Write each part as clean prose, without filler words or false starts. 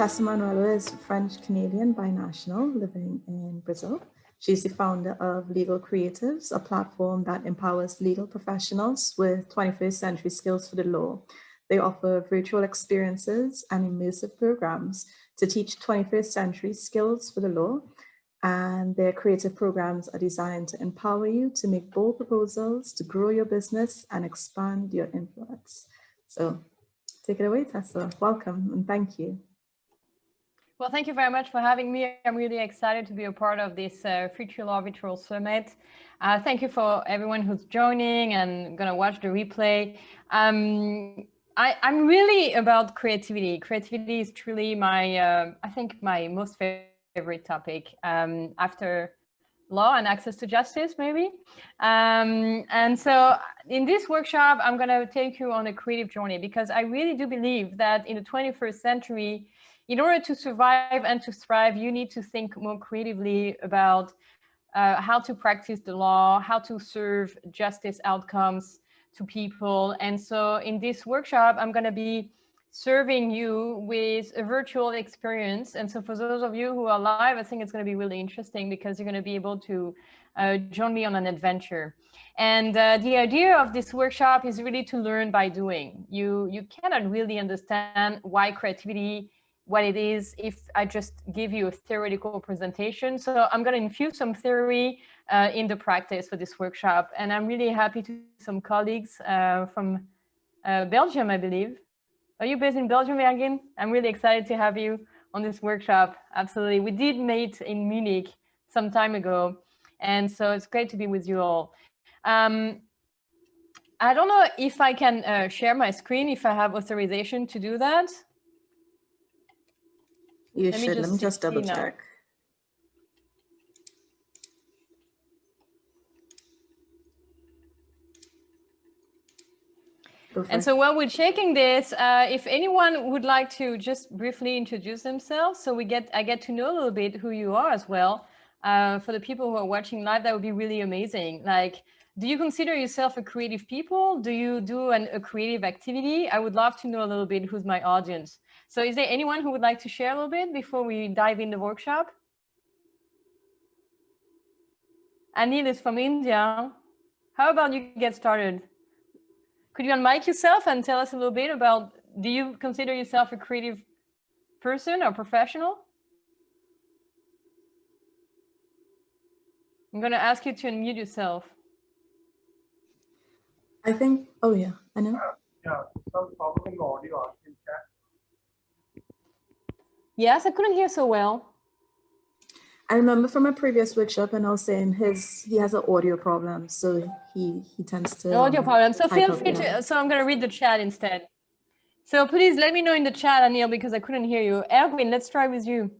Tessa Manuello is French-Canadian binational living in Brazil. She's the founder of Legal Creatives, a platform that empowers legal professionals with 21st century skills for the law. They offer virtual experiences and immersive programs to teach 21st century skills for the law. And their creative programs are designed to empower you to make bold proposals, to grow your business and expand your influence. So take it away, Tessa. Welcome and thank you. Well, thank you very much for having me. I'm really excited to be a part of this Future Law Virtual Summit. Thank you for everyone who's joining and going to watch the replay. I'm really about creativity. Creativity is truly my, I think, my most favorite topic after law and access to justice, maybe. And so in this workshop, I'm going to take you on a creative journey because I really do believe that in the 21st century, in order to survive and to thrive, you need to think more creatively about how to practice the law, how to serve justice outcomes to people. And so in this workshop, I'm going to be serving you with a virtual experience. And so for those of you who are live, I think it's going to be really interesting because you're going to be able to join me on an adventure. And the idea of this workshop is really to learn by doing. You cannot really understand why creativity, what it is, if I just give you a theoretical presentation. So I'm going to infuse some theory in the practice for this workshop. And I'm really happy to some colleagues from Belgium, I believe. Are you based in Belgium, Ergin? I'm really excited to have you on this workshop. Absolutely. We did meet in Munich some time ago. And so it's great to be with you all. I don't know if I can share my screen, if I have authorization to do that. Let me just double check. And so while we're checking this, if anyone would like to just briefly introduce themselves, so I get to know a little bit who you are as well. For the people who are watching live, that would be really amazing. Like, do you consider yourself a creative people? Do you do a creative activity? I would love to know a little bit who's my audience. So is there anyone who would like to share a little bit before we dive in the workshop? Anil is from India. How about you get started? Could you unmic yourself and tell us a little bit about, do you consider yourself a creative person or professional? I'm going to ask you to unmute yourself. I think, oh yeah, I know. Yeah, some problem in the audio in chat. Yes, I couldn't hear so well. I remember from a previous workshop, and I was saying he has an audio problem, so he tends to audio problem. So feel free to. So I'm going to read the chat instead. So please let me know in the chat, Anil, because I couldn't hear you. Erwin, let's try with you.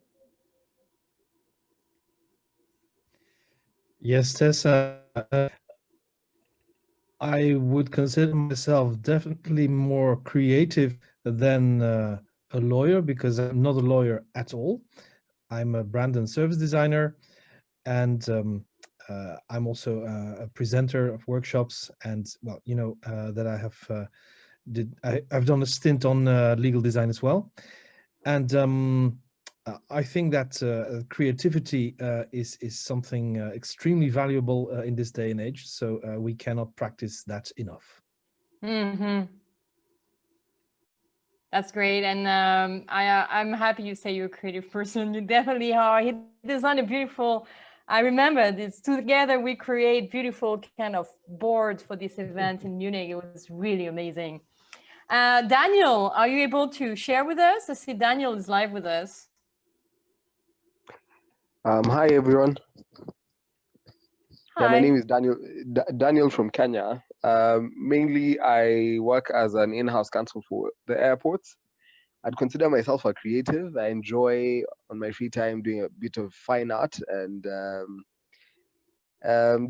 Yes, Tessa. I would consider myself definitely more creative than a lawyer because I'm not a lawyer at all. I'm a brand and service designer, and I'm also a presenter of workshops. And well, you know that I have I've done a stint on legal design as well, and I think that creativity is something extremely valuable in this day and age. So we cannot practice that enough. Mm-hmm. That's great, and I'm happy you say you're a creative person. You definitely are. He designed a beautiful. I remember this. Together we create beautiful kind of boards for this event in Munich. It was really amazing. Daniel, are you able to share with us? I see Daniel is live with us. Hi everyone. Hi. Yeah, my name is Daniel from Kenya. Mainly, I work as an in-house counsel for the airports. I'd consider myself a creative. I enjoy on my free time doing a bit of fine art and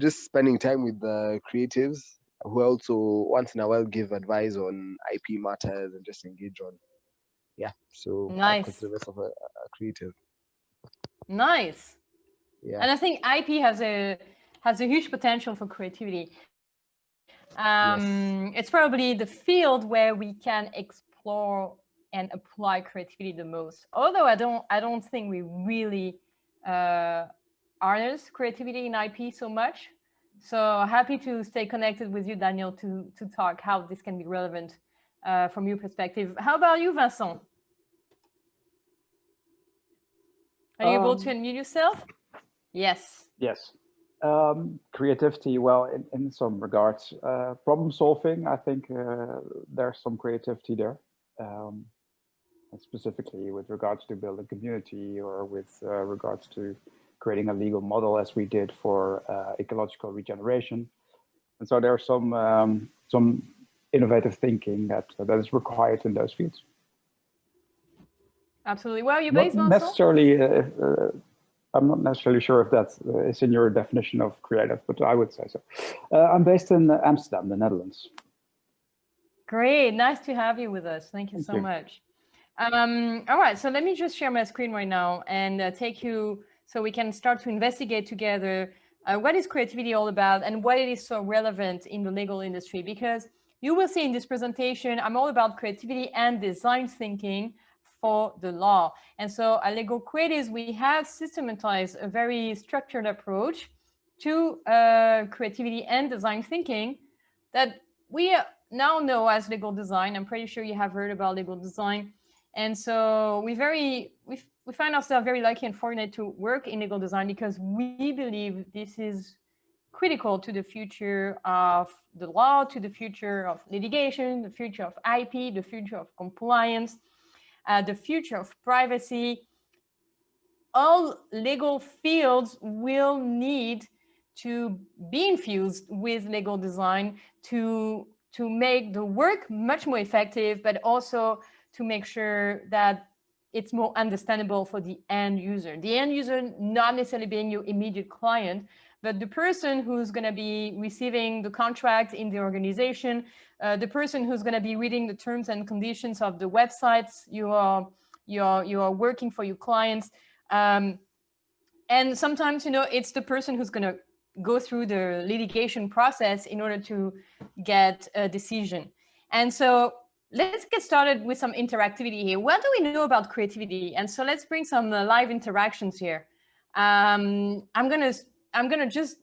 just spending time with the creatives who also once in a while give advice on IP matters and just engage on. Yeah, so nice. I consider myself a creative. Nice. Yeah. And I think IP has a huge potential for creativity. Yes. It's probably the field where we can explore and apply creativity the most. Although I don't think we really harness creativity in IP so much. So happy to stay connected with you, Daniel, to talk how this can be relevant from your perspective. How about you, Vincent? Are you able to unmute yourself? Yes. Yes. Creativity, well, in some regards, problem solving, I think there's some creativity there, specifically with regards to building community or with regards to creating a legal model as we did for ecological regeneration. And so there's some innovative thinking that is required in those fields. Absolutely. Where are you based, Vincent? Necessarily, I'm not necessarily sure if that is in your definition of creative, but I would say so. I'm based in Amsterdam, the Netherlands. Great, nice to have you with us. Thank you so much. All right, so let me just share my screen right now and take you so we can start to investigate together what is creativity all about and why it is so relevant in the legal industry. Because you will see in this presentation, I'm all about creativity and design thinking for the law. And so at Legal Creatives, we have systematized a very structured approach to creativity and design thinking that we now know as legal design. I'm pretty sure you have heard about legal design. And so we find ourselves very lucky and fortunate to work in legal design because we believe this is critical to the future of the law, to the future of litigation, the future of IP, the future of compliance, the future of privacy. All legal fields will need to be infused with legal design to make the work much more effective, but also to make sure that it's more understandable for the end user. The end user not necessarily being your immediate client, but the person who's going to be receiving the contract in the organization, the person who's going to be reading the terms and conditions of the websites you are working for your clients. And sometimes, it's the person who's going to go through the litigation process in order to get a decision. And so let's get started with some interactivity here. What do we know about creativity? And so let's bring some live interactions here. I'm gonna just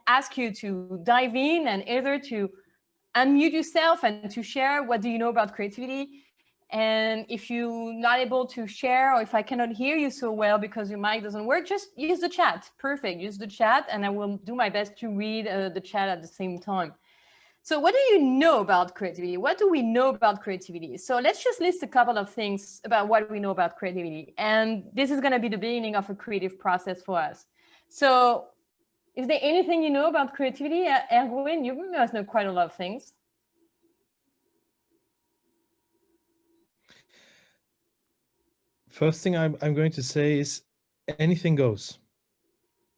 ask you to dive in and either to unmute yourself and to share what do you know about creativity. And if you're not able to share, or if I cannot hear you so well because your mic doesn't work, just use the chat. Perfect, use the chat, and I will do my best to read the chat at the same time. So what do you know about creativity? What do we know about creativity? So let's just list a couple of things about what we know about creativity. And this is going to be the beginning of a creative process for us. So is there anything you know about creativity? Erwin, you must know quite a lot of things. First thing I'm going to say is anything goes.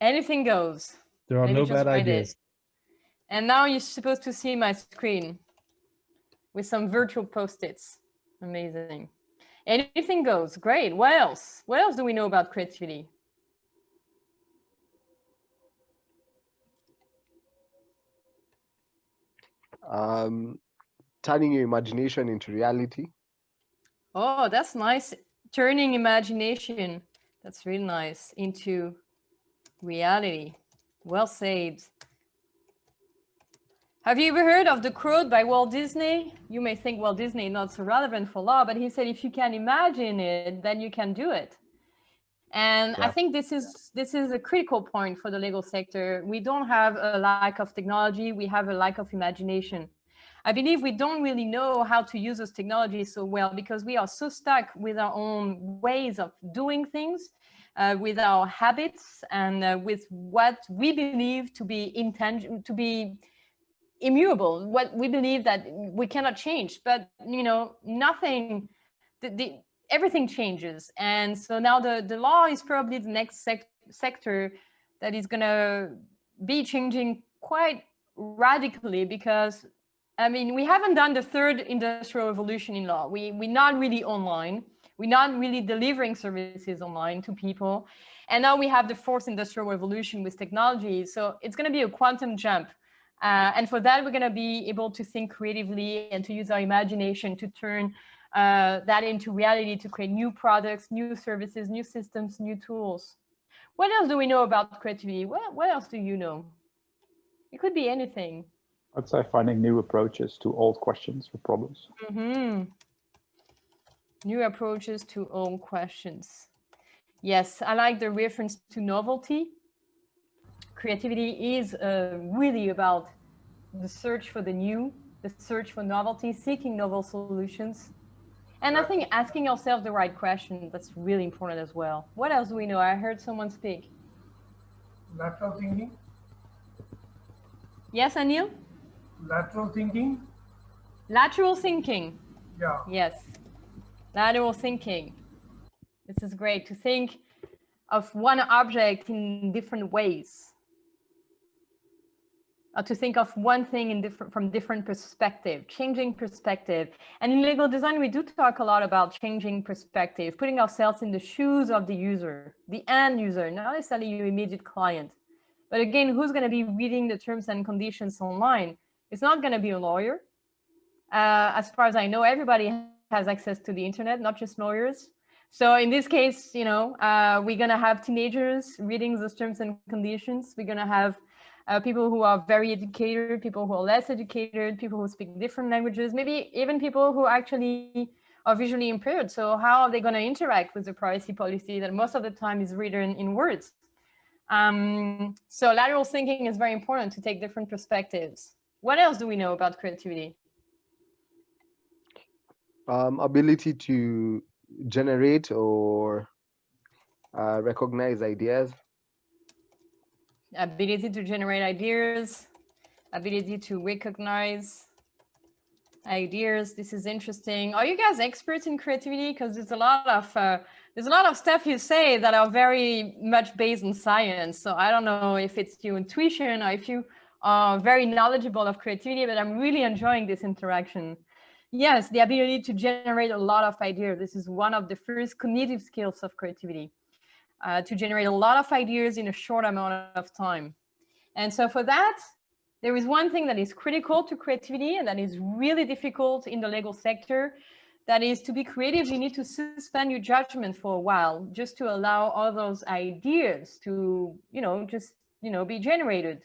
Anything goes. There are no bad ideas. And now you're supposed to see my screen with some virtual post-its. Amazing. Anything goes. Great. What else? What else do we know about creativity? Turning your imagination into reality. Oh, that's nice. Turning imagination, that's really nice, into reality. Well said. Have you ever heard of the quote by Walt Disney? You may think Walt Disney not so relevant for law, but he said, if you can imagine it, then you can do it. And yeah. I think this is a critical point for the legal sector. We don't have a lack of technology, we have a lack of imagination. I believe we don't really know how to use those technologies so well because we are so stuck with our own ways of doing things, with our habits, and with what we believe to be intangible, to be immutable, what we believe that we cannot change. But nothing, everything changes, and so now the law is probably the next sector that is going to be changing quite radically because we haven't done the third industrial revolution in law. We're not really online. We're not really delivering services online to people. And now we have the fourth industrial revolution with technology. So it's going to be a quantum jump. And for that, we're going to be able to think creatively and to use our imagination to turn that into reality to create new products, new services, new systems, new tools. What else do we know about creativity? What else do you know? It could be anything. I'd say finding new approaches to old questions or problems. New approaches to old questions. Yes, I like the reference to novelty. Creativity is really about the search for the new, the search for novelty, seeking novel solutions. And I think asking ourselves the right question, that's really important as well. What else do we know? I heard someone speak. Lateral thinking. Yes, Anil? Lateral thinking. Lateral thinking. Yeah. Yes, lateral thinking. This is great, to think of one object in different ways, or to think of one thing from different perspective, changing perspective. And in legal design, we do talk a lot about changing perspective, putting ourselves in the shoes of the user, the end user, not necessarily your immediate client. But again, who's going to be reading the terms and conditions online? It's not going to be a lawyer. As far as I know, everybody has access to the internet, not just lawyers. So in this case, you know, we're going to have teenagers reading those terms and conditions. We're going to have people who are very educated, people who are less educated, people who speak different languages, maybe even people who actually are visually impaired. So how are they going to interact with the privacy policy that most of the time is written in words? So lateral thinking is very important, to take different perspectives. What else do we know about creativity? Ability to generate or recognize ideas. Ability to generate ideas, ability to recognize ideas. This is interesting. Are you guys experts in creativity? Because there's a lot of stuff you say that are very much based on science. So I don't know if it's your intuition or if you are very knowledgeable of creativity, but I'm really enjoying this interaction. Yes, the ability to generate a lot of ideas. This is one of the first cognitive skills of creativity, to generate a lot of ideas in a short amount of time. And so for that, there is one thing that is critical to creativity and that is really difficult in the legal sector. That is, to be creative, you need to suspend your judgment for a while, just to allow all those ideas to, be generated.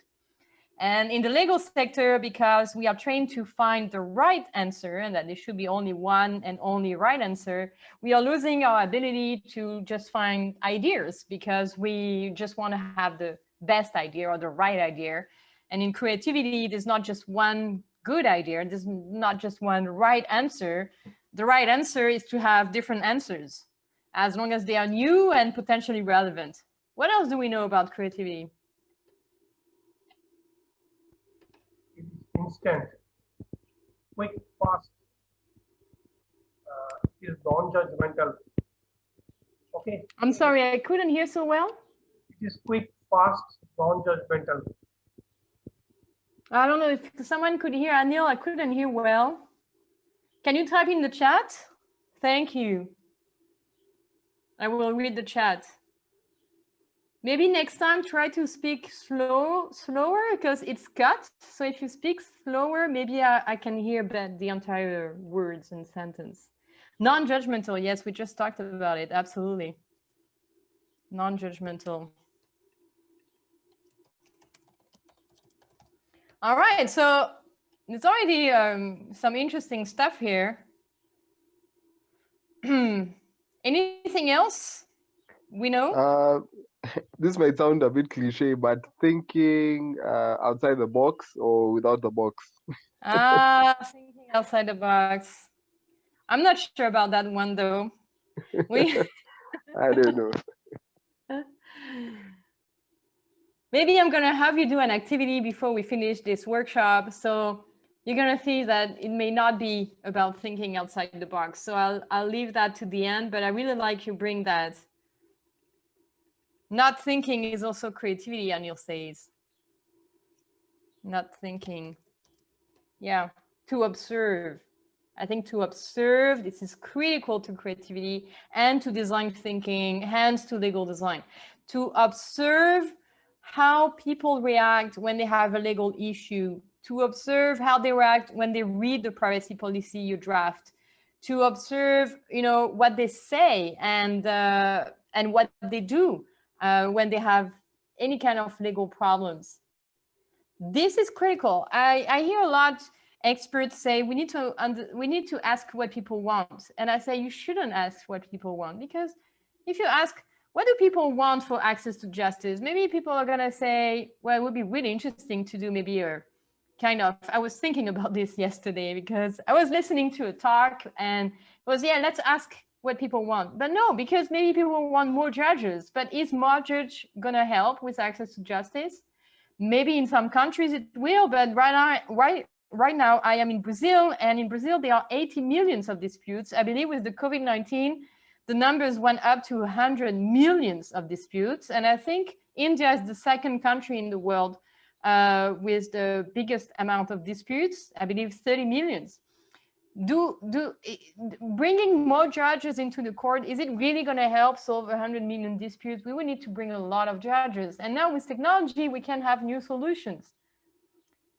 And in the legal sector, because we are trained to find the right answer and that there should be only one and only right answer, we are losing our ability to just find ideas because we just want to have the best idea or the right idea. And in creativity, there's not just one good idea. There's not just one right answer. The right answer is to have different answers, as long as they are new and potentially relevant. What else do we know about creativity? Instant, quick, fast, is non-judgmental. Okay. I'm sorry, I couldn't hear so well. It is quick, fast, non-judgmental. I don't know if someone could hear. Anil, I couldn't hear well. Can you type in the chat? Thank you. I will read the chat. Maybe next time try to speak slower because it's cut. So if you speak slower, maybe I can hear the entire words and sentence. Non-judgmental, yes, we just talked about it, absolutely. Non-judgmental. All right, so there's already some interesting stuff here. Anything else we know? This might sound a bit cliche, but thinking outside the box or without the box. Thinking outside the box. I'm not sure about that one, though. I don't know. Maybe I'm going to have you do an activity before we finish this workshop. So you're going to see that it may not be about thinking outside the box. So I'll leave that to the end, but I really like you bring that. Not thinking is also creativity, Anil says. Not thinking. Yeah, to observe. I think to observe, this is critical to creativity and to design thinking, hence to legal design. To observe how people react when they have a legal issue, to observe how they react when they read the privacy policy you draft, to observe, what they say and what they do when they have any kind of legal problems. This is critical. I hear a lot experts say we need to ask what people want, and I say you shouldn't ask what people want, because if you ask what do people want for access to justice, maybe people are gonna say, well, it would be really interesting to do maybe a kind of, I was thinking about this yesterday because I was listening to a talk and it was, yeah, let's ask what people want. But no, because maybe people want more judges, but is more judge gonna help with access to justice? Maybe in some countries it will, but right now I am in Brazil, and in Brazil there are 80 millions of disputes. I believe with the COVID-19, the numbers went up to 100 millions of disputes. And I think India is the second country in the world with the biggest amount of disputes, I believe 30 millions. Bringing more judges into the court, is it really going to help solve 100 million disputes? We will need to bring a lot of judges. And now with technology, we can have new solutions.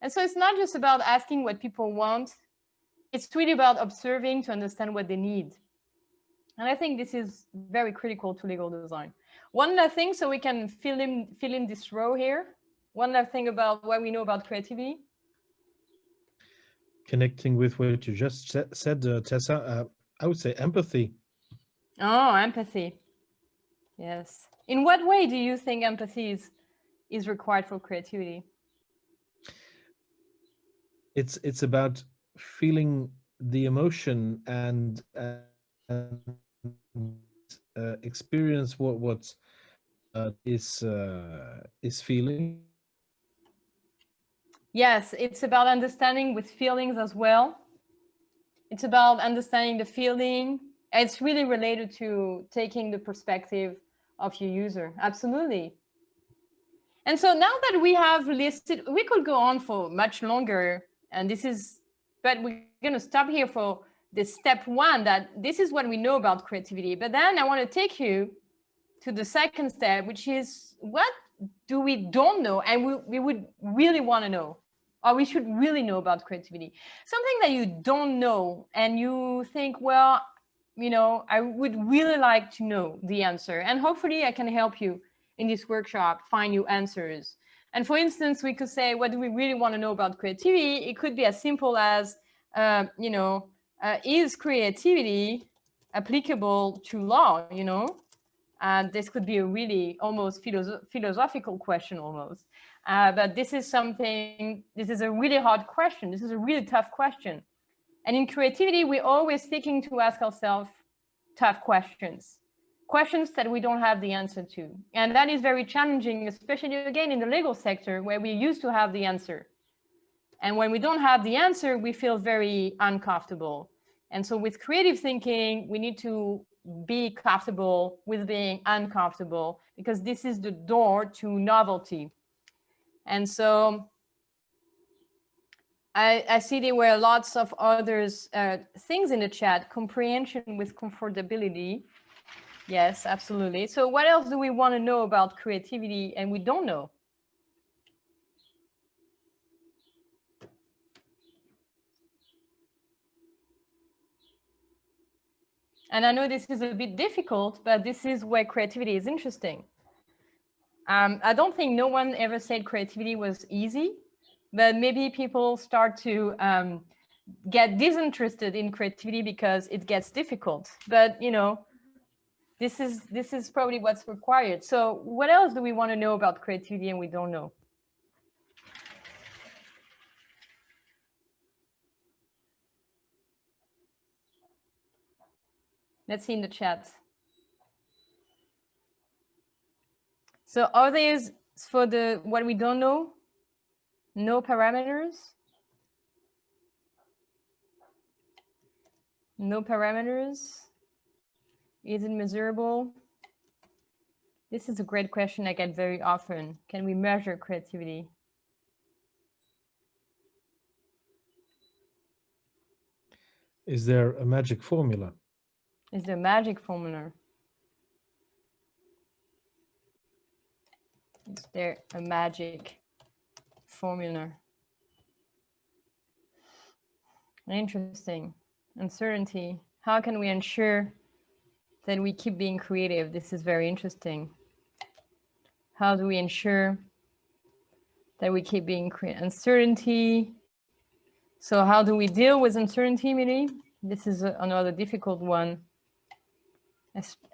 And so it's not just about asking what people want. It's really about observing to understand what they need. And I think this is very critical to legal design. One other thing, so we can fill in this row here. One other thing about what we know about creativity. Connecting with what you just said, Tessa, I would say empathy. Oh, empathy. Yes. In what way do you think empathy is required for creativity? It's about feeling the emotion and experience what is feeling. Yes, it's about understanding with feelings as well. It's about understanding the feeling. It's really related to taking the perspective of your user. Absolutely. And so now that we have listed, we could go on for much longer, and but we're going to stop here for the step one, that this is what we know about creativity. But then I want to take you to the second step, which is what do we don't know and we would really want to know, or we should really know about creativity. Something that you don't know and you think, well, I would really like to know the answer. And hopefully I can help you in this workshop find you answers. And for instance, we could say, what do we really want to know about creativity? It could be as simple as, is creativity applicable to law, And this could be a really almost philosophical question almost. But this is a really hard question. This is a really tough question. And in creativity, we're always seeking to ask ourselves tough questions that we don't have the answer to. And that is very challenging, especially again in the legal sector where we used to have the answer. And when we don't have the answer, we feel very uncomfortable. And so with creative thinking, we need to be comfortable with being uncomfortable, because this is the door to novelty. And so I see there were lots of others things in the chat. Comprehension with comfortability. Yes, absolutely. So what else do we want to know about creativity and we don't know? And I know this is a bit difficult, but this is where creativity is interesting. I don't think no one ever said creativity was easy, but maybe people start to get disinterested in creativity because it gets difficult. But, this is probably what's required. So what else do we want to know about creativity and we don't know? Let's see in the chat. So are there, for what we don't know, no parameters? No parameters? Is it measurable? This is a great question I get very often. Can we measure creativity? Is there a magic formula? Is there a magic formula? Is there a magic formula? Interesting. Uncertainty. How can we ensure that we keep being creative? This is very interesting. How do we ensure that we keep being creative? Uncertainty. So how do we deal with uncertainty, Millie? This is another difficult one.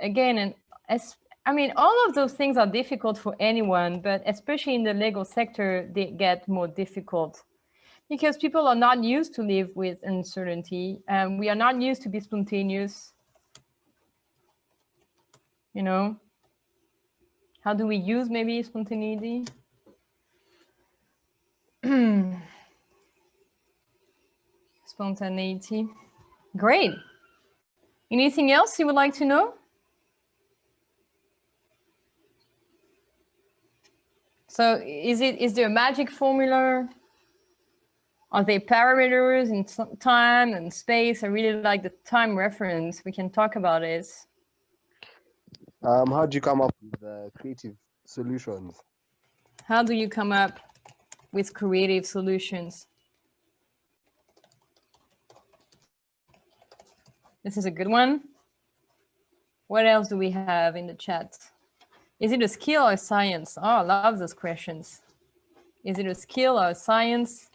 Again, I mean, all of those things are difficult for anyone, but especially in the legal sector, they get more difficult because people are not used to live with uncertainty. We are not used to be spontaneous. You know, how do we use maybe spontaneity? Spontaneity. Great. Anything else you would like to know? So is there a magic formula? Are there parameters in time and space? I really like the time reference. We can talk about it. How do you come up with creative solutions? How do you come up with creative solutions? This is a good one. What else do we have in the chat? Is it a skill or a science? Oh, I love those questions. Is it a skill or a science?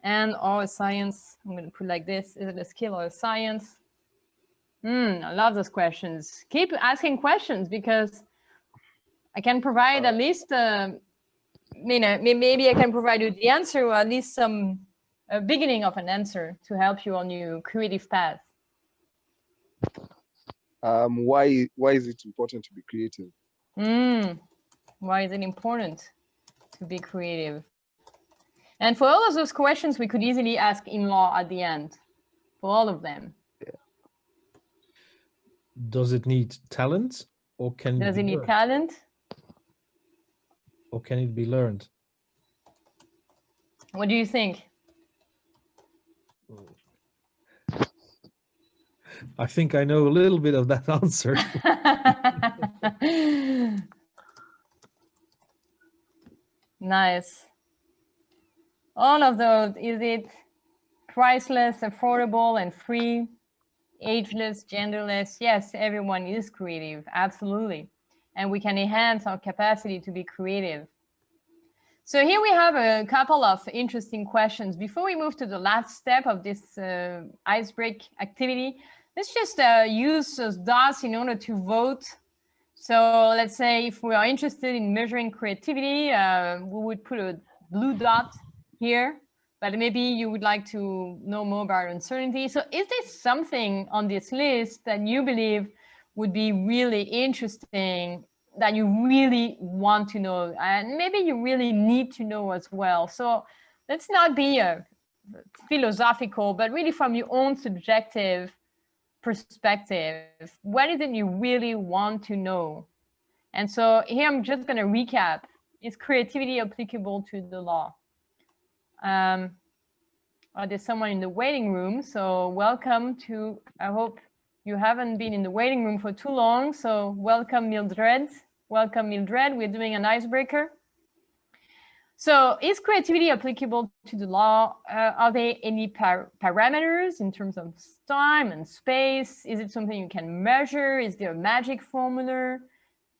Or a science? I'm going to put it like this. Is it a skill or a science? I love those questions. Keep asking questions because I can provide at least, you know, maybe I can provide you the answer or at least some beginning of an answer to help you on your creative path. Why is it important to be creative? Why is it important to be creative? And for all of those questions, we could easily ask in law at the end, for all of them. Yeah. Does it need talent, or can Does it it be need learned? talent? Or can it be learned? What do you think? I think I know a little bit of that answer. Nice. All of those, is it priceless, affordable, and free? Ageless, genderless? Yes, everyone is creative, absolutely. And we can enhance our capacity to be creative. So here we have a couple of interesting questions. Before we move to the last step of this icebreak activity, let's just use those dots in order to vote. So let's say if we are interested in measuring creativity, we would put a blue dot here, but maybe you would like to know more about uncertainty. So is there something on this list that you believe would be really interesting, that you really want to know, and maybe you really need to know as well? So let's not be philosophical, but really from your own subjective perspective, what is it you really want to know? And so here I'm just going to recap. Is creativity applicable to the law? There's someone in the waiting room, so welcome to, I hope you haven't been in the waiting room for too long, so welcome Mildred. Welcome Mildred, we're doing an icebreaker. So is creativity applicable to the law? Are there any parameters in terms of time and space? Is it something you can measure? Is there a magic formula?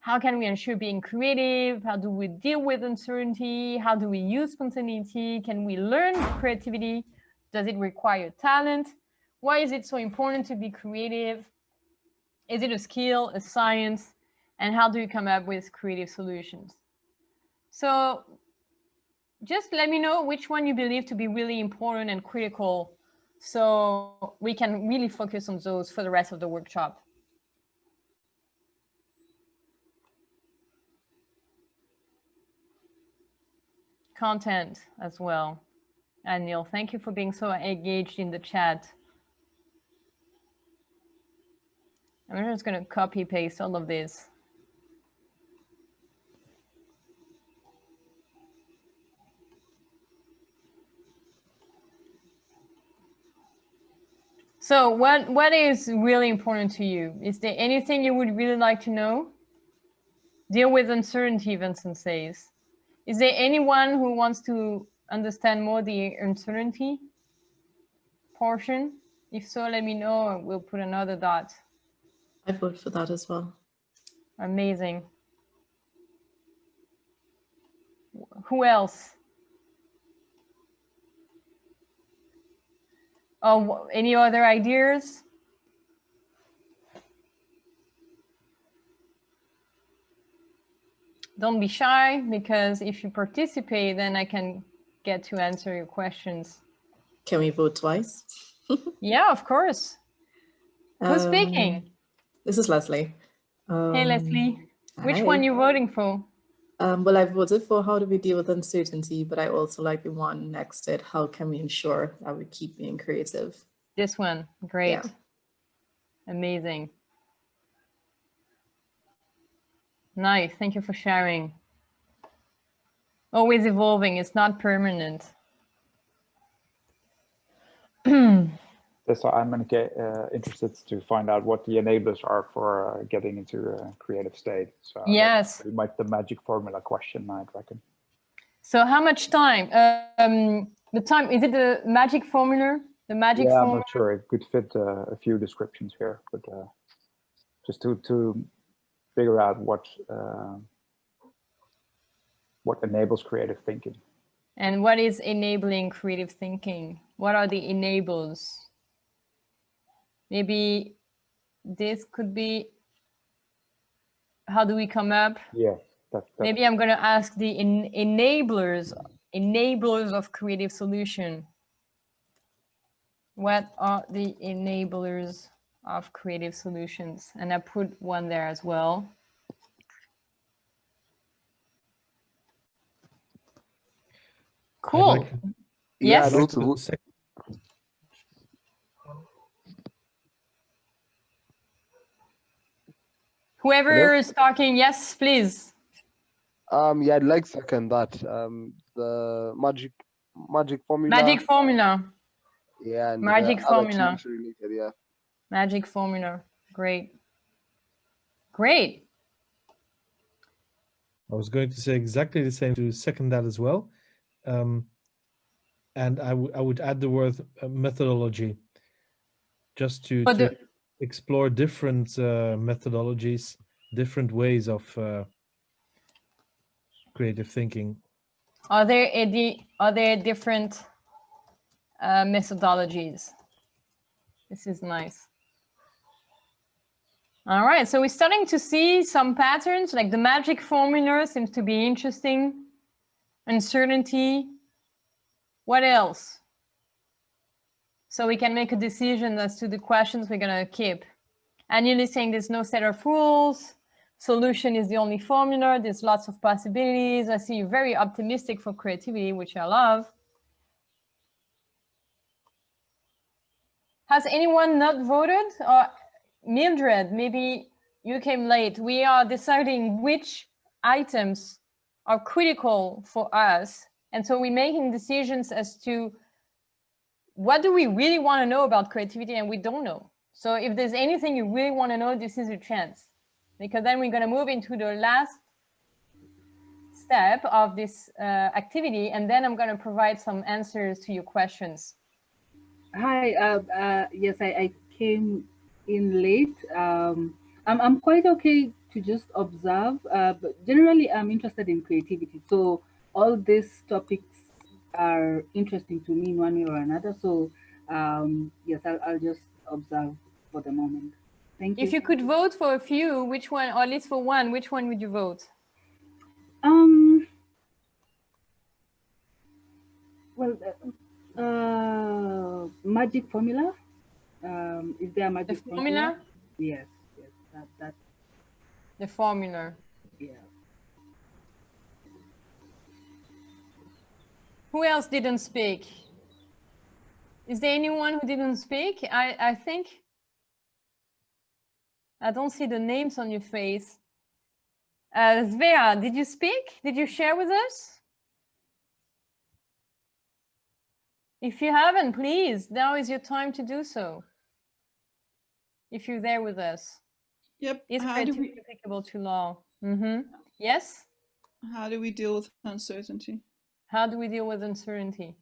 How can we ensure being creative? How do we deal with uncertainty? How do we use spontaneity? Can we learn creativity? Does it require talent? Why is it so important to be creative? Is it a skill, a science? And how do you come up with creative solutions? So just let me know which one you believe to be really important and critical, so we can really focus on those for the rest of the workshop. Content as well. And Neil, thank you for being so engaged in the chat. I'm just going to copy paste all of this. So what is really important to you? Is there anything you would really like to know? Deal with uncertainty, Vincent says. Is there anyone who wants to understand more the uncertainty portion? If so, let me know. We'll put another dot. I vote for that as well. Amazing. Who else? Oh, any other ideas? Don't be shy, because if you participate, then I can get to answer your questions. Can we vote twice? Yeah, of course. Who's speaking? This is Leslie. Hey, Leslie. Which hi. one you voting for? Well, I voted for how do we deal with uncertainty, but I also like the one next to it. How can we ensure that we keep being creative? This one. Great. Yeah. Amazing. Nice. Thank you for sharing. Always evolving. It's not permanent. So I'm interested to find out what the enablers are for getting into a creative state. So yes. That's pretty much the magic formula question, I reckon. So how much time? The time, is it the magic formula? The magic formula? formula? I'm not sure. It could fit a few descriptions here, but just to figure out what enables creative thinking. And what is enabling creative thinking? What are the enablers? Maybe this could be, how do we come up? Yeah. Maybe I'm going to ask the enablers of creative solution. What are the enablers of creative solutions? And I put one there as well. Cool. Yes. I'd also Whoever Hello? is talking, yes, please. Yeah, I'd like second that. The magic formula. Magic formula. Yeah, and magic formula. Related, yeah. Magic formula. Great. Great. I was going to say exactly the same, to second that as well. And I would add the word methodology, just to explore different methodologies, different ways of creative thinking. Are there different methodologies? This is nice. All right, so we're starting to see some patterns, like the magic formula seems to be interesting. Uncertainty. What else? So we can make a decision as to the questions we're going to keep. Annually saying there's no set of rules. Solution is the only formula. There's lots of possibilities. I see you very optimistic for creativity, which I love. Has anyone not voted? Or Mildred, maybe you came late. We are deciding which items are critical for us. And so we're making decisions as to what do we really want to know about creativity, and we don't know. So if there's anything you really want to know, this is your chance. Because then we're going to move into the last step of this activity, and then I'm going to provide some answers to your questions. Hi, yes, I came in late. I'm quite okay to just observe, but generally I'm interested in creativity. So all these topics are interesting to me in one way or another. So yes, I'll just observe for the moment. Thank you. If you could vote for a few, which one, or at least for one, which one would you vote? Well, magic formula. Is there a magic formula? Yes, that. The formula. Yeah. Who else didn't speak? Is there anyone who didn't speak? I think I don't see the names on your face. Svea, did you speak? Did you share with us? If you haven't, please, now is your time to do so. If you're there with us. Yep. Is creativity applicable to law? Yes? How do we deal with uncertainty? How do we deal with uncertainty?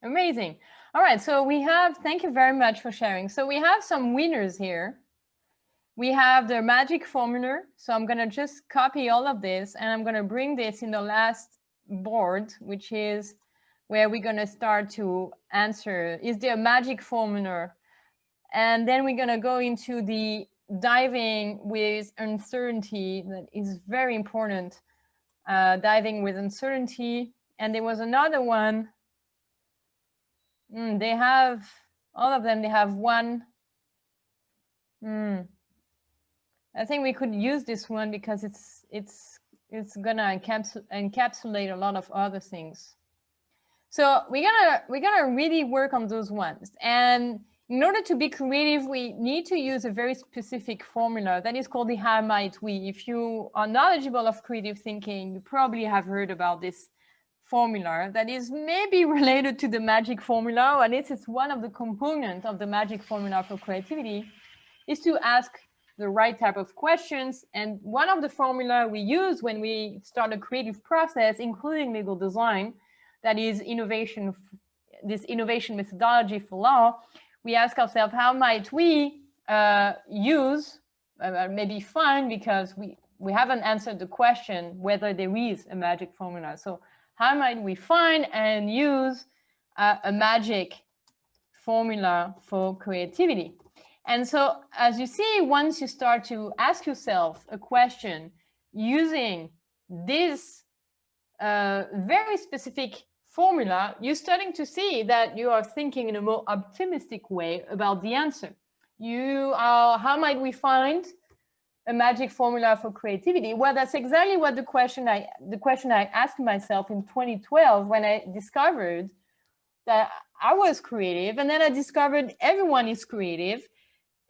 Amazing. All right, so we have, thank you very much for sharing. So we have some winners here. We have the magic formula. So I'm going to just copy all of this and I'm going to bring this in the last board, which is where we're going to start to answer, is there a magic formula? And then we're going to go into the diving with uncertainty. That is very important. Diving with uncertainty. And there was another one. They have, all of them, they have one. I think we could use this one because it's gonna encapsulate a lot of other things. So we're gonna really work on those ones. And in order to be creative, we need to use a very specific formula that is called the how might we. If you are knowledgeable of creative thinking, you probably have heard about this formula that is maybe related to the magic formula, and it's one of the components of the magic formula for creativity, is to ask the right type of questions. And one of the formula we use when we start a creative process, including legal design, that is innovation, this innovation methodology for law, we ask ourselves, how might we use, maybe find, because we haven't answered the question whether there is a magic formula. So how might we find and use a magic formula for creativity? And so, as you see, once you start to ask yourself a question using this very specific formula, you're starting to see that you are thinking in a more optimistic way about the answer. You are, how might we find a magic formula for creativity? Well, that's exactly what the question I asked myself in 2012 when I discovered that I was creative, and then I discovered everyone is creative.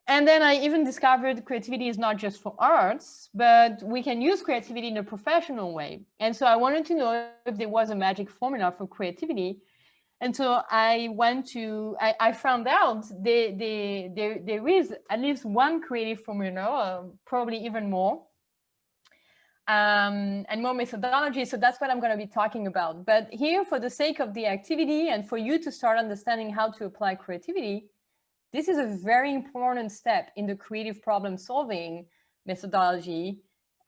And then I even discovered creativity is not just for arts, but we can use creativity in a professional way. And so I wanted to know if there was a magic formula for creativity. And so I found out there is at least one creative formula, probably even more, and more methodology. So that's what I'm going to be talking about. But here, for the sake of the activity and for you to start understanding how to apply creativity, this is a very important step in the creative problem solving methodology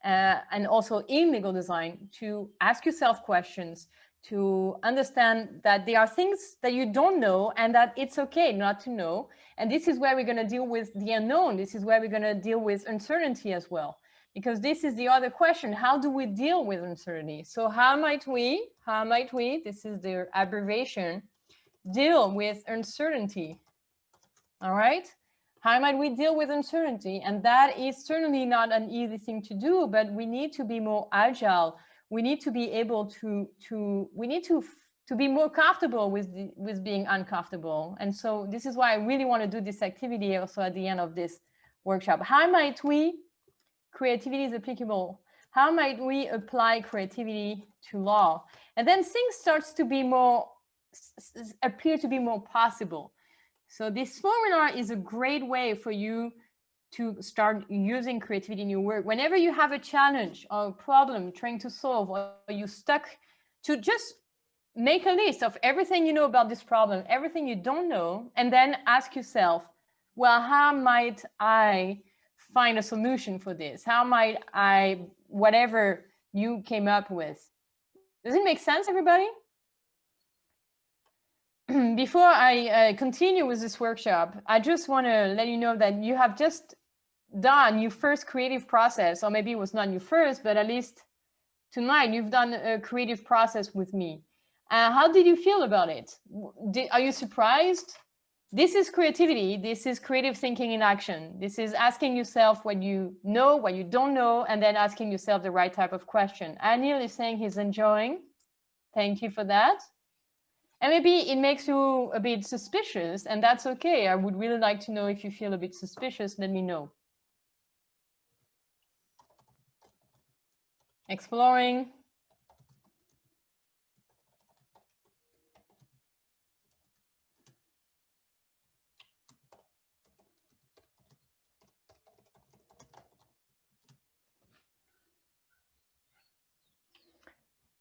and also in legal design, to ask yourself questions, to understand that there are things that you don't know and that it's okay not to know. And this is where we're going to deal with the unknown. This is where we're going to deal with uncertainty as well, because this is the other question. How do we deal with uncertainty? So how might we, this is the abbreviation, deal with uncertainty? All right. How might we deal with uncertainty? And that is certainly not an easy thing to do, but we need to be more agile. We need to be able to be more comfortable with being uncomfortable. And so this is why I really want to do this activity also at the end of this workshop. How might we, creativity is applicable. How might we apply creativity to law? And then things starts to be more, appear to be more possible. So this formula is a great way for you to start using creativity in your work. Whenever you have a challenge or a problem trying to solve, or you're stuck, to just make a list of everything you know about this problem, everything you don't know, and then ask yourself, well, how might I find a solution for this? How might I, whatever you came up with. Does it make sense, everybody? Before I continue with this workshop, I just want to let you know that you have just done your first creative process, or maybe it was not your first, but at least tonight you've done a creative process with me. How did you feel about it? Are you surprised? This is creativity. This is creative thinking in action. This is asking yourself what you know, what you don't know, and then asking yourself the right type of question. Anil is saying he's enjoying. Thank you for that. And maybe it makes you a bit suspicious, and that's okay. I would really like to know if you feel a bit suspicious. Let me know. Exploring.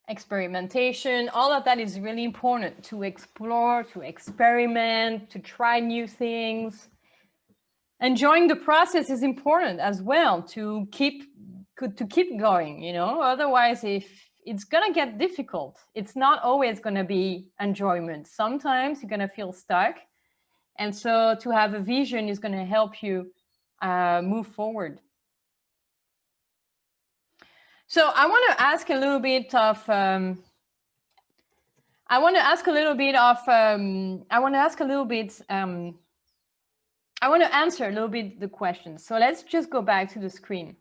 experimentation, all of that is really important, to explore, to experiment, to try new things. Enjoying the process is important as well, to keep going, you know. Otherwise, if it's gonna get difficult, it's not always gonna be enjoyment. Sometimes you're gonna feel stuck, and so to have a vision is gonna help you move forward. So I want to ask a little bit of I want to answer a little bit the questions. So let's just go back to the screen.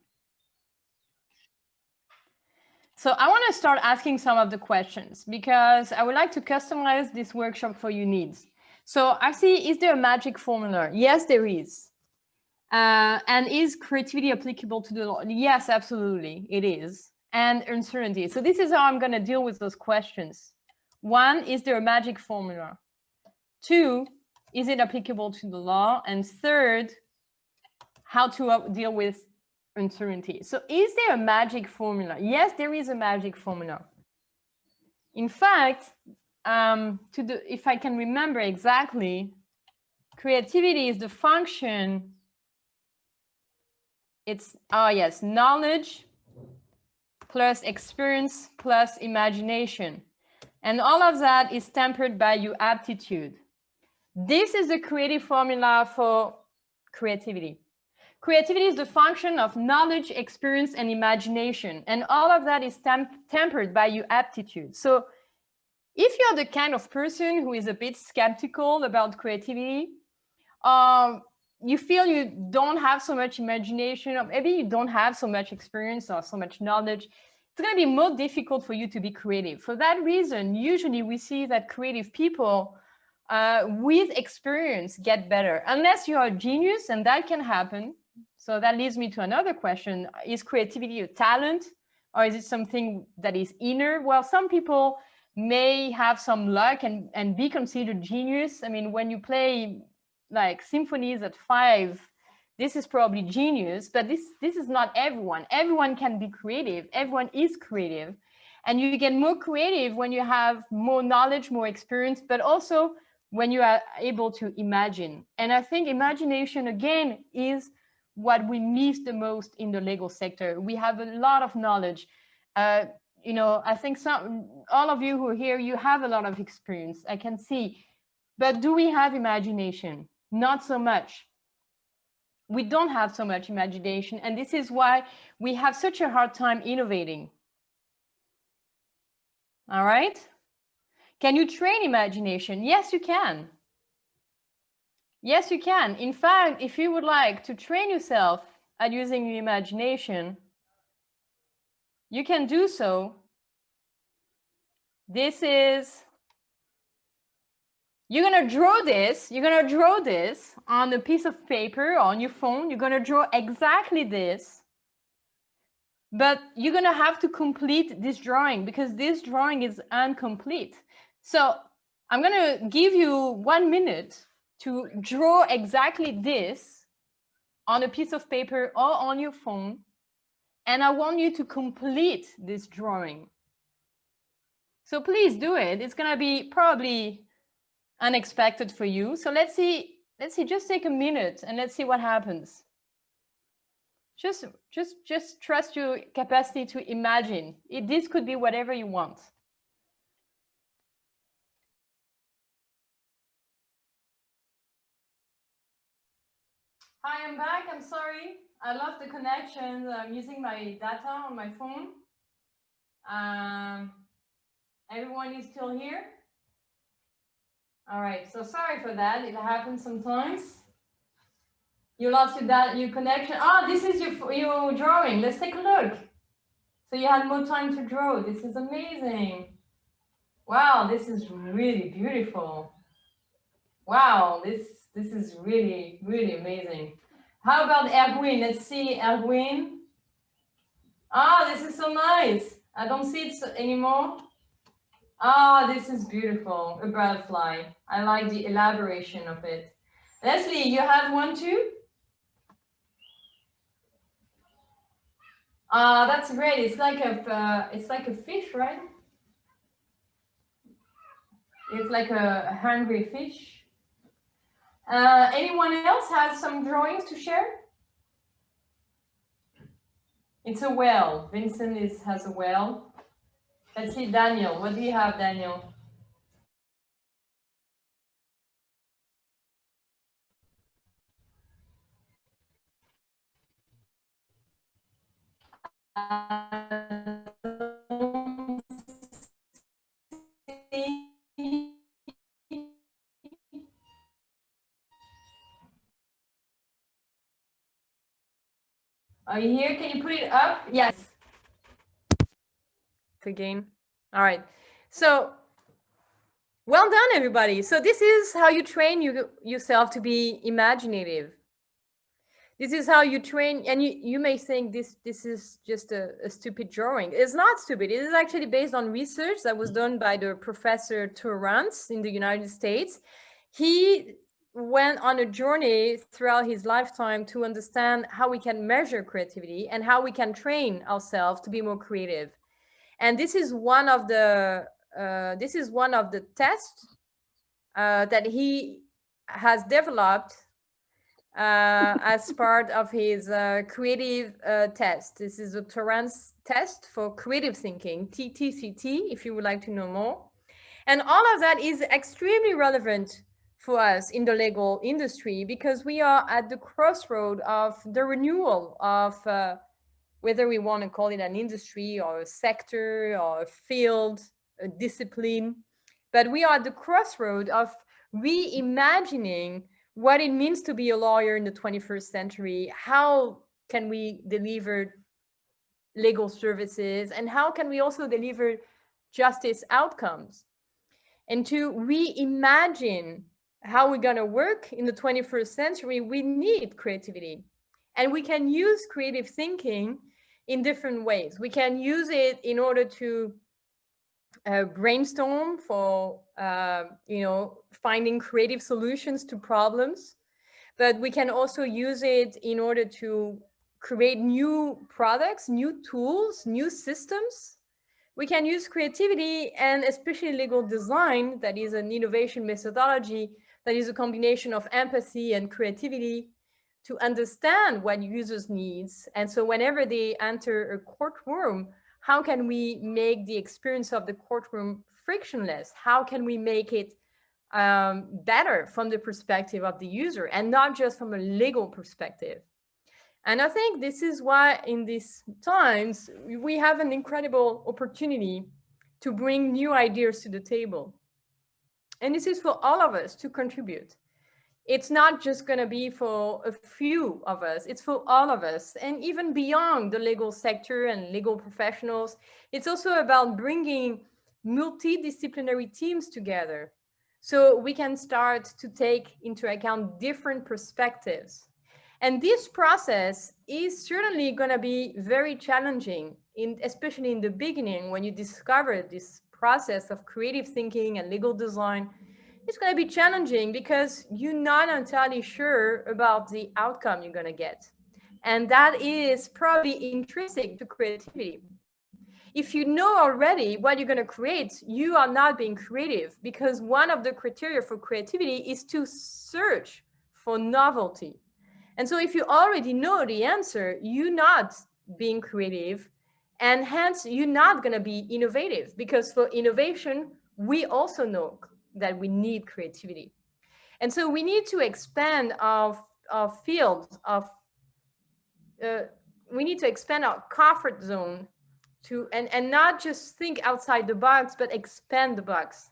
So I want to start asking some of the questions because I would like to customize this workshop for your needs. So I see, is there a magic formula? Yes, there is. And is creativity applicable to the law? Yes, absolutely, it is. And uncertainty. So this is how I'm going to deal with those questions. 1, is there a magic formula? 2, is it applicable to the law? And 3rd, how to deal with uncertainty. So is there a magic formula? Yes, there is a magic formula. In fact, if I can remember exactly, creativity is the function. It's, oh yes, knowledge plus experience plus imagination. And all of that is tempered by your aptitude. This is the creative formula for creativity. Creativity is the function of knowledge, experience, and imagination. And all of that is tempered by your aptitude. So if you're the kind of person who is a bit skeptical about creativity, you feel you don't have so much imagination, or maybe you don't have so much experience or so much knowledge, it's going to be more difficult for you to be creative. For that reason, usually we see that creative people with experience get better, unless you are a genius, and that can happen. So that leads me to another question. Is creativity a talent, or is it something that is inner? Well, some people may have some luck and be considered genius. I mean, when you play like symphonies at 5, this is probably genius, but this is not everyone. Everyone can be creative. Everyone is creative. And you get more creative when you have more knowledge, more experience, but also when you are able to imagine. And I think imagination, again, is what we miss the most in the legal sector. We have a lot of knowledge. You know, I think all of you who are here, you have a lot of experience, I can see. But do we have imagination? Not so much. We don't have so much imagination, and this is why we have such a hard time innovating. All right? Can you train imagination? Yes, you can. Yes, you can. In fact, if you would like to train yourself at using your imagination, you can do so. This is, you're going to draw this. You're going to draw this on a piece of paper or on your phone. You're going to draw exactly this. But you're going to have to complete this drawing because this drawing is incomplete. So I'm going to give you 1 minute to draw exactly this on a piece of paper or on your phone. And I want you to complete this drawing. So please do it. It's going to be probably unexpected for you. So let's see, just take a minute and let's see what happens. Just trust your capacity to imagine. This could be whatever you want. Hi, I'm back. I'm sorry. I lost the connection. I'm using my data on my phone. Everyone is still here? All right. So sorry for that. It happens sometimes. You lost your connection. Ah, this is your drawing. Let's take a look. So you had more time to draw. This is amazing. Wow, this is really beautiful. Wow, this is really, really amazing. How about Erwin? Let's see, Erwin. Ah, this is so nice. I don't see it anymore. Ah, this is beautiful. A butterfly. I like the elaboration of it. Leslie, you have one too? Ah, that's great. It's like a fish, right? It's like a hungry fish. Anyone else has some drawings to share? It's a whale. Vincent has a whale. Let's see, Daniel. What do you have, Daniel? Are you here? Can you put it up? Yes. Again. All right. So, well done, everybody. So this is how you train yourself to be imaginative. This is how you train, and you may think this is just a stupid drawing. It's not stupid. It is actually based on research that was done by the Professor Torrance in the United States. He went on a journey throughout his lifetime to understand how we can measure creativity and how we can train ourselves to be more creative. And this is one of the tests that he has developed as part of his creative test. This is a Torrance test for creative thinking, TTCT, if you would like to know more. And all of that is extremely relevant for us in the legal industry because we are at the crossroad of the renewal of whether we want to call it an industry or a sector or a field, a discipline. But we are at the crossroad of reimagining what it means to be a lawyer in the 21st century. How can we deliver legal services, and how can we also deliver justice outcomes? And to reimagine how we're going to work in the 21st century, we need creativity. And we can use creative thinking in different ways. We can use it in order to brainstorm for finding creative solutions to problems, but we can also use it in order to create new products, new tools, new systems. We can use creativity, and especially legal design, that is an innovation methodology that is a combination of empathy and creativity, to understand what users needs. And so whenever they enter a courtroom, how can we make the experience of the courtroom frictionless? How can we make it better from the perspective of the user and not just from a legal perspective? And I think this is why in these times, we have an incredible opportunity to bring new ideas to the table. And this is for all of us to contribute. It's not just going to be for a few of us, it's for all of us. And even beyond the legal sector and legal professionals, it's also about bringing multidisciplinary teams together so we can start to take into account different perspectives. And this process is certainly going to be very challenging, especially in the beginning when you discover this process of creative thinking and legal design. It's going to be challenging because you're not entirely sure about the outcome you're going to get. And that is probably intrinsic to creativity. If you know already what you're going to create, you are not being creative, because one of the criteria for creativity is to search for novelty. And so if you already know the answer, you're not being creative, and hence you're not going to be innovative, because for innovation, we also know that we need creativity. And so we need to expand our fields of, we need to expand our comfort zone to, and not just think outside the box, but expand the box.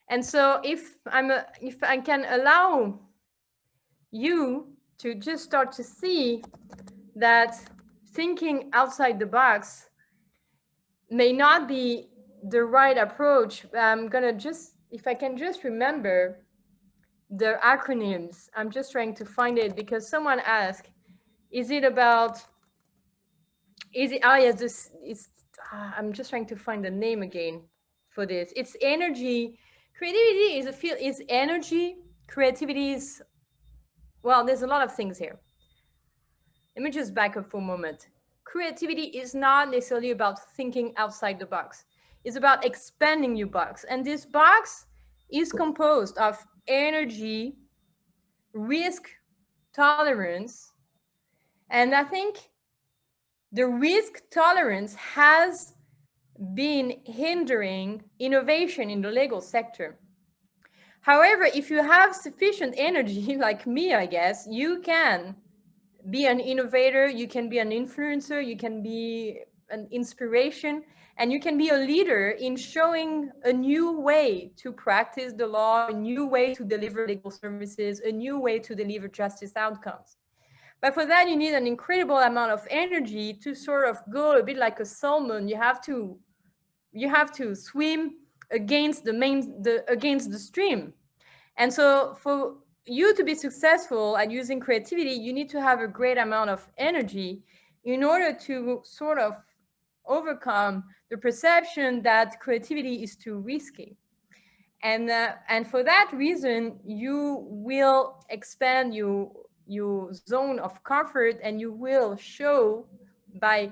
And so if I can allow you to just start to see that thinking outside the box may not be the right approach, I'm gonna just, if I can just remember the acronyms. I'm just trying to find it because someone asked, is it about, is it, oh yes, this is, I'm just trying to find the name again for this. It's energy. Creativity is a field, is energy. Creativity is, well, there's a lot of things here. Let me just back up for a moment. Creativity is not necessarily about thinking outside the box. is about expanding your box. And this box is composed of energy, risk tolerance. And I think the risk tolerance has been hindering innovation in the legal sector. However, if you have sufficient energy, like me, I guess, you can be an innovator, you can be an influencer, you can be an inspiration, and you can be a leader in showing a new way to practice the law, a new way to deliver legal services, a new way to deliver justice outcomes. But for that, you need an incredible amount of energy to sort of go a bit like a salmon. You have to swim against the stream. And so for you to be successful at using creativity, you need to have a great amount of energy in order to sort of overcome the perception that creativity is too risky. And for that reason, you will expand your zone of comfort, and you will show by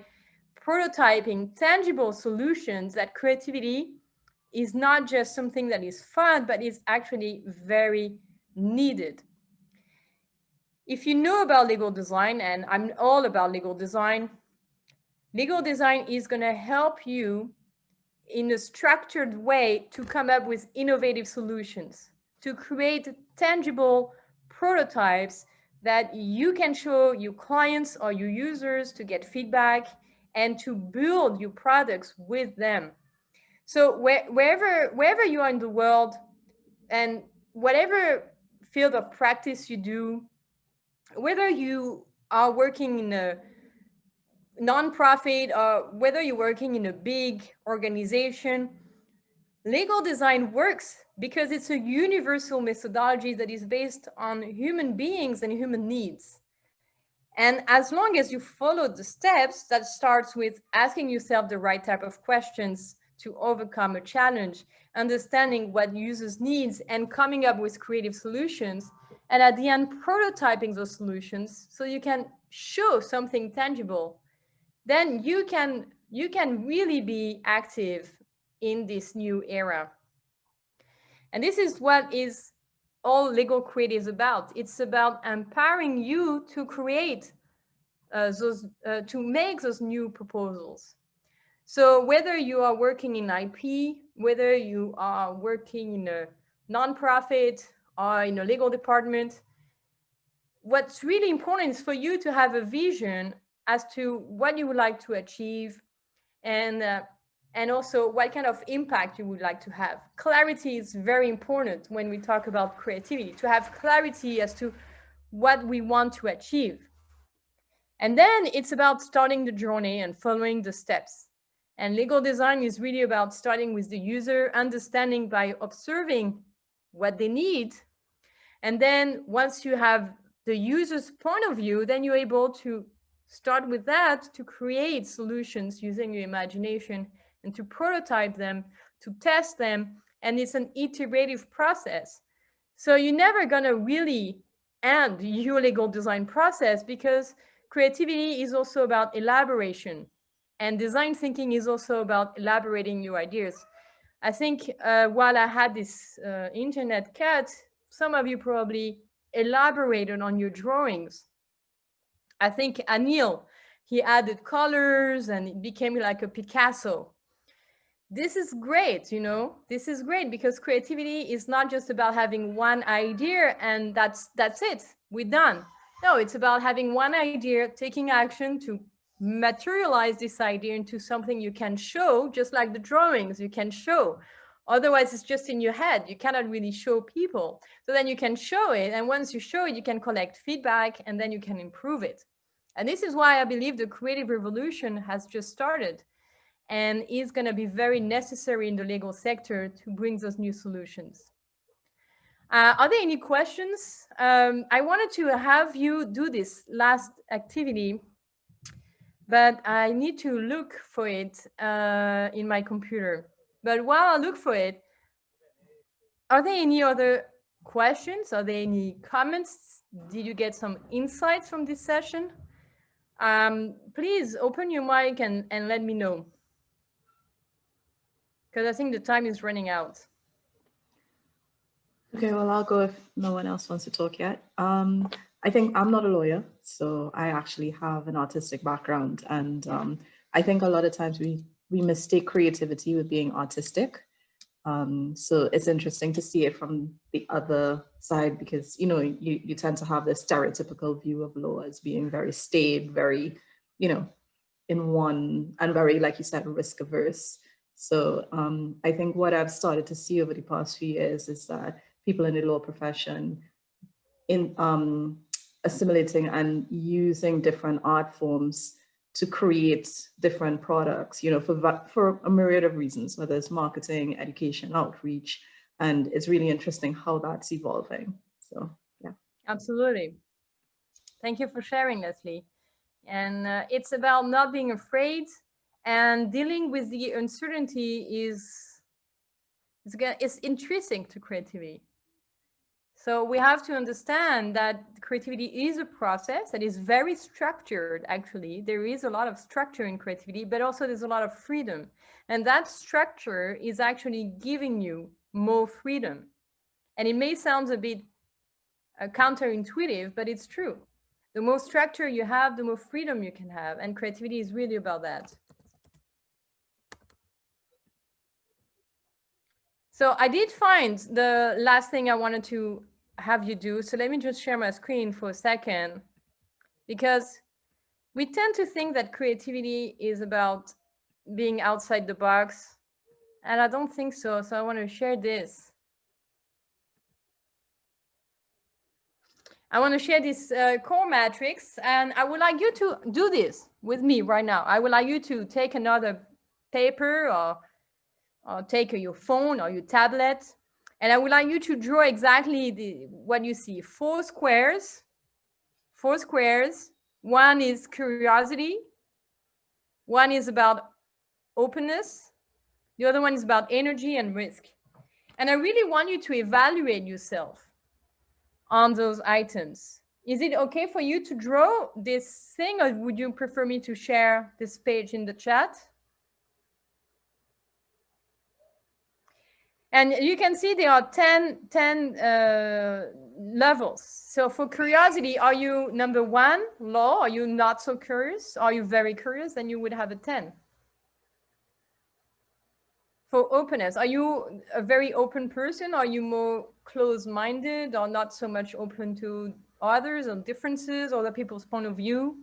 prototyping tangible solutions that creativity is not just something that is fun, but is actually very needed. If you know about legal design, and I'm all about legal design is going to help you in a structured way to come up with innovative solutions, to create tangible prototypes that you can show your clients or your users to get feedback, and to build your products with them. So wherever you are in the world, and whatever field of practice you do, whether you are working in a nonprofit or whether you're working in a big organization, legal design works because it's a universal methodology that is based on human beings and human needs. And as long as you follow the steps, that starts with asking yourself the right type of questions to overcome a challenge, understanding what users needs, and coming up with creative solutions. And at the end, prototyping those solutions so you can show something tangible. Then you can really be active in this new era. And this is what is all legal creative is about. It's about empowering you to create to make those new proposals. So whether you are working in IP, whether you are working in a nonprofit or in a legal department, what's really important is for you to have a vision as to what you would like to achieve, and also what kind of impact you would like to have. Clarity is very important when we talk about creativity, to have clarity as to what we want to achieve. And then it's about starting the journey and following the steps. And legal design is really about starting with the user, understanding by observing what they need. And then once you have the user's point of view, then you're able to start with that to create solutions using your imagination and to prototype them, to test them. And it's an iterative process. So you're never going to really end your legal design process, because creativity is also about elaboration. And design thinking is also about elaborating your ideas. I think while I had this internet cut, some of you probably elaborated on your drawings. I think Anil, he added colors and it became like a Picasso. This is great, you know, this is great, because creativity is not just about having one idea and that's it, we're done. No, it's about having one idea, taking action to materialize this idea into something you can show, just like the drawings you can show. Otherwise, it's just in your head. You cannot really show people. So then you can show it. And once you show it, you can collect feedback and then you can improve it. And this is why I believe the creative revolution has just started and is going to be very necessary in the legal sector to bring those new solutions. Are there any questions? I wanted to have you do this last activity, but I need to look for it in my computer. But while I look for it, are there any other questions? Are there any comments? Did you get some insights from this session? Please open your mic and let me know. because I think the time is running out. Okay, well, I'll go if no one else wants to talk yet. I think I'm not a lawyer, so I actually have an artistic background. And I think a lot of times we mistake creativity with being artistic. So it's interesting to see it from the other side because, you know, you tend to have this stereotypical view of law as being very staid, very, you know, in one, and very, like you said, risk averse. So I think what I've started to see over the past few years is that people in the law profession in assimilating and using different art forms to create different products, you know, for a myriad of reasons, whether it's marketing, education, outreach, and it's really interesting how that's evolving. So, yeah. Absolutely. Thank you for sharing, Leslie. And it's about not being afraid, and dealing with the uncertainty is intrinsic to creativity. So we have to understand that creativity is a process that is very structured. Actually, there is a lot of structure in creativity, but also there's a lot of freedom. And that structure is actually giving you more freedom. And it may sound a bit counterintuitive, but it's true. The more structure you have, the more freedom you can have. And creativity is really about that. So I did find the last thing I wanted to have you do. So let me just share my screen for a second, because we tend to think that creativity is about being outside the box, and I don't think so. So I want to share this. I want to share this core matrix, and I would like you to do this with me right now. I would like you to take another paper or take your phone or your tablet, and I would like you to draw exactly what you see. 4 squares. 4 squares. One is curiosity. One is about openness. The other one is about energy and risk. And I really want you to evaluate yourself on those items. Is it okay for you to draw this thing, or would you prefer me to share this page in the chat? And you can see there are 10 levels. So for curiosity, are you number 1, low? Are you not so curious? Are you very curious? Then you would have a 10. For openness, are you a very open person? Are you more closed-minded or not so much open to others or differences or other people's point of view?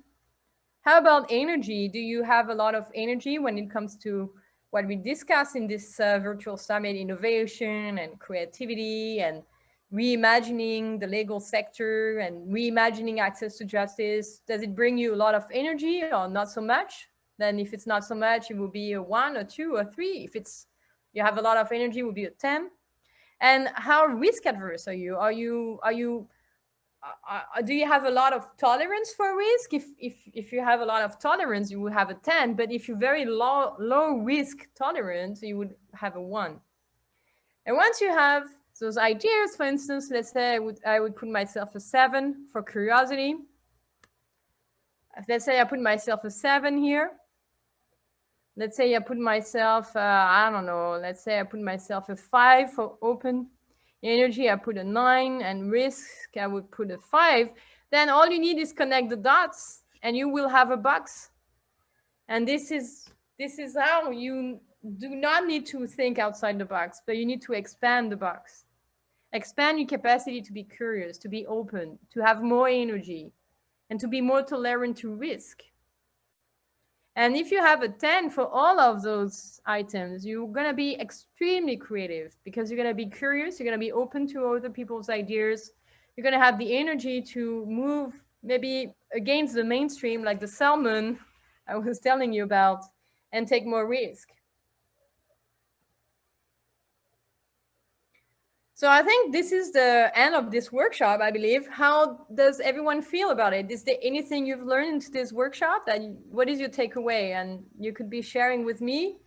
How about energy? Do you have a lot of energy when it comes to what we discuss in this virtual summit, innovation and creativity and reimagining the legal sector and reimagining access to justice? Does it bring you a lot of energy or not so much? Then if it's not so much, it will be a 1 or 2 or 3. If you have a lot of energy, it will be a 10. And how risk adverse are you? Do you have a lot of tolerance for risk? If you have a lot of tolerance, you will have a 10. But if you're very low risk tolerance, you would have a 1. And once you have those ideas, for instance, let's say I would put myself a 7 for curiosity. Let's say I put myself a 7 here. Let's say I put myself, I don't know, let's say I put myself a 5 for open. Energy, I put a 9, and risk, I would put a 5. Then all you need is connect the dots, and you will have a box. And this is how you do not need to think outside the box, but you need to expand the box. Expand your capacity to be curious, to be open, to have more energy, and to be more tolerant to risk. And if you have a 10 for all of those items, you're going to be extremely creative because you're going to be curious. You're going to be open to other people's ideas. You're going to have the energy to move maybe against the mainstream, like the salmon I was telling you about, and take more risk. So I think this is the end of this workshop, I believe. How does everyone feel about it? Is there anything you've learned in this workshop? What is your takeaway? And you could be sharing with me,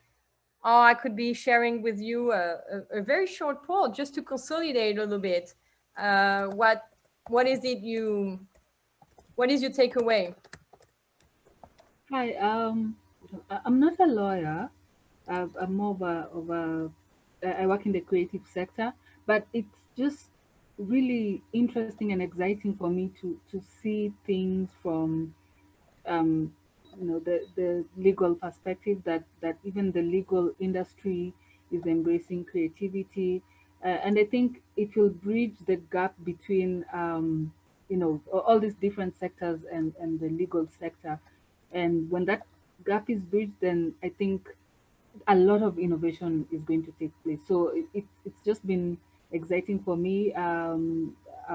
or I could be sharing with you a very short poll just to consolidate a little bit. What is your takeaway? Hi, I'm not a lawyer, I'm more of a I work in the creative sector, but it's just really interesting and exciting for me to see things from um, the legal perspective, that even the legal industry is embracing creativity, and I think it will bridge the gap between all these different sectors and the legal sector. And when that gap is bridged, then I think a lot of innovation is going to take place. So it's just been exciting for me. I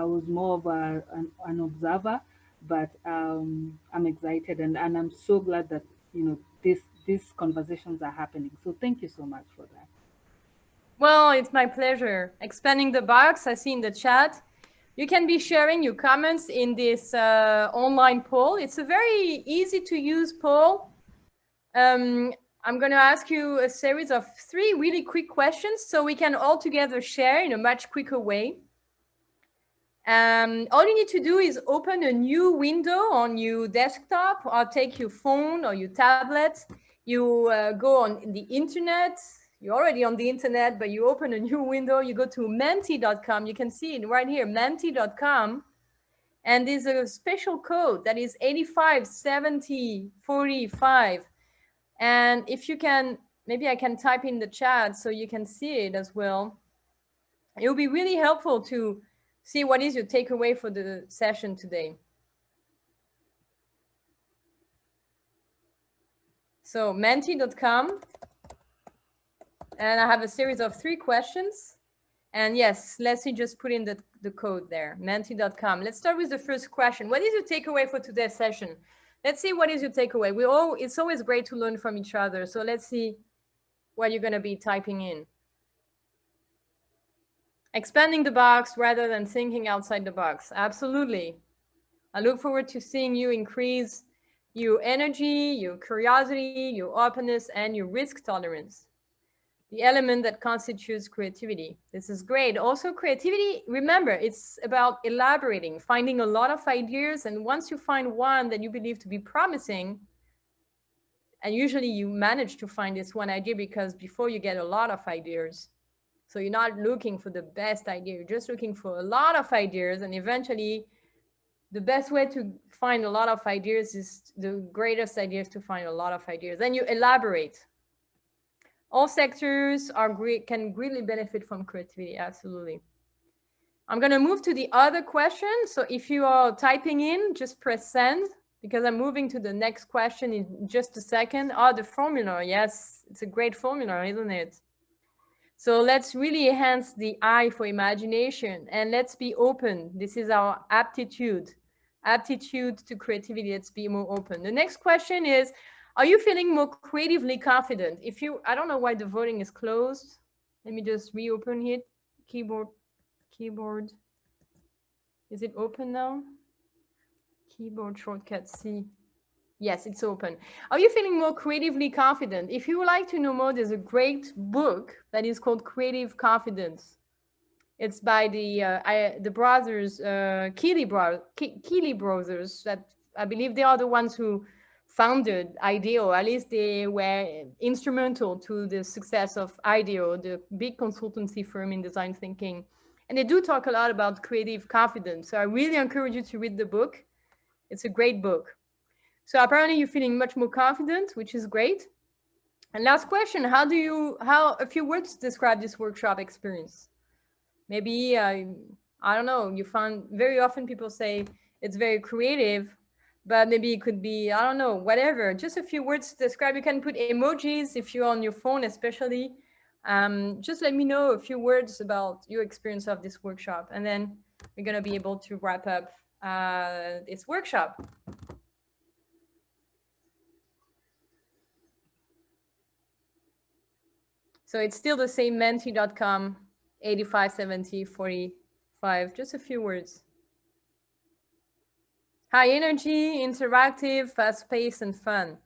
was more of an observer, but I'm excited, and I'm so glad that these conversations are happening. So thank you so much for that. Well, it's my pleasure. Expanding the box, I see in the chat. You can be sharing your comments in this online poll. It's a very easy to use poll. I'm going to ask you a series of 3 really quick questions so we can all together share in a much quicker way. All you need to do is open a new window on your desktop, or take your phone or your tablet. You go on the internet. You're already on the internet, but you open a new window. You go to menti.com. You can see it right here, menti.com. And there's a special code that is 857045. And if you can, maybe I can type in the chat so you can see it as well. It will be really helpful to see what is your takeaway for the session today. So menti.com. And I have a series of 3 questions. And yes, Leslie just put in the code there, menti.com. Let's start with the first question. What is your takeaway for today's session? Let's see, what is your takeaway? It's always great to learn from each other. So let's see what you're going to be typing in. Expanding the box rather than thinking outside the box. Absolutely. I look forward to seeing you increase your energy, your curiosity, your openness, and your risk tolerance. The element that constitutes creativity. This is great. Also, creativity, remember, it's about elaborating, finding a lot of ideas. And once you find one that you believe to be promising, and usually you manage to find this one idea because before you get a lot of ideas. So you're not looking for the best idea, you're just looking for a lot of ideas. And eventually, the best way to find a lot of ideas is the greatest ideas to find a lot of ideas. Then you elaborate. All sectors can really benefit from creativity, absolutely. I'm going to move to the other question. So if you are typing in, just press send, because I'm moving to the next question in just a second. Oh, the formula. Yes, it's a great formula, isn't it? So let's really enhance the eye for imagination, and let's be open. This is our aptitude to creativity. Let's be more open. The next question is, are you feeling more creatively confident? I don't know why the voting is closed. Let me just reopen it. Keyboard. Is it open now? Keyboard shortcut C. Yes, it's open. Are you feeling more creatively confident? If you would like to know more, there's a great book that is called Creative Confidence. It's by the brothers, Keeley brothers, that I believe they are the ones who founded IDEO. At least they were instrumental to the success of IDEO, the big consultancy firm in design thinking. And they do talk a lot about creative confidence. So I really encourage you to read the book. It's a great book. So apparently you're feeling much more confident, which is great. And last question, how a few words describe this workshop experience? Maybe, I don't know, you found very often people say it's very creative, but maybe it could be, I don't know, whatever. Just a few words to describe. You can put emojis if you're on your phone, especially. Just let me know a few words about your experience of this workshop. And then we're going to be able to wrap up this workshop. So it's still the same, menti.com, 857045, just a few words. High energy, interactive, fast paced, and fun.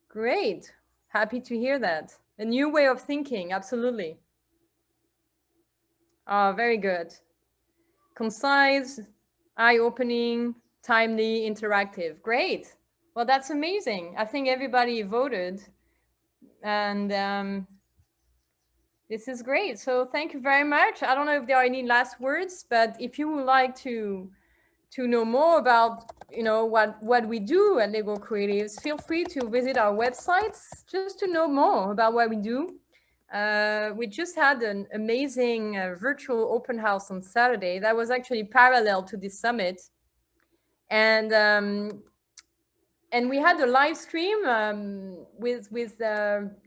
Great. Happy to hear that. A new way of thinking, absolutely. Oh, very good. Concise, eye-opening, timely, interactive. Great. Well, that's amazing. I think everybody voted. And this is great. So thank you very much. I don't know if there are any last words, but if you would like to know more about, what we do at Lego Creatives, feel free to visit our websites just to know more about what we do. We just had an amazing virtual open house on Saturday that was actually parallel to this summit. And we had a live stream with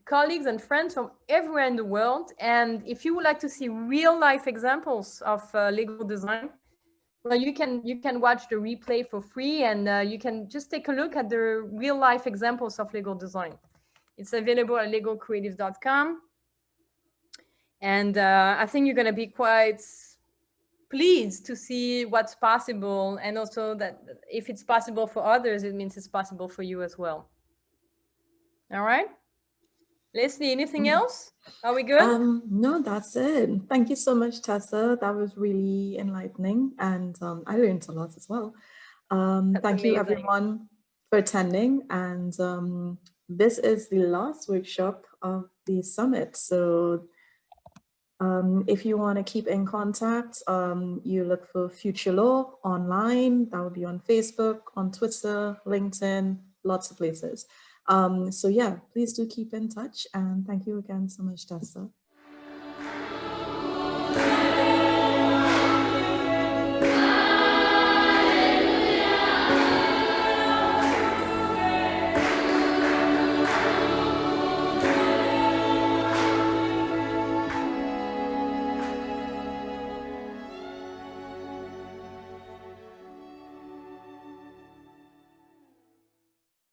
colleagues and friends from everywhere in the world. And if you would like to see real life examples of Lego design, well, you can watch the replay for free, and you can just take a look at the real life examples of Lego design. It's available at legocreatives.com. And I think you're going to be quite pleased to see what's possible, and also that if it's possible for others, it means it's possible for you as well. All right, Leslie, anything else? Are we good? No, that's it. Thank you so much, Tessa. That was really enlightening, and I learned a lot as well. Thank you everyone for attending, and this is the last workshop of the summit. So if you want to keep in contact, you look for Future Law online. That would be on Facebook, on Twitter, LinkedIn, lots of places. So yeah, please do keep in touch, and thank you again so much, Tessa.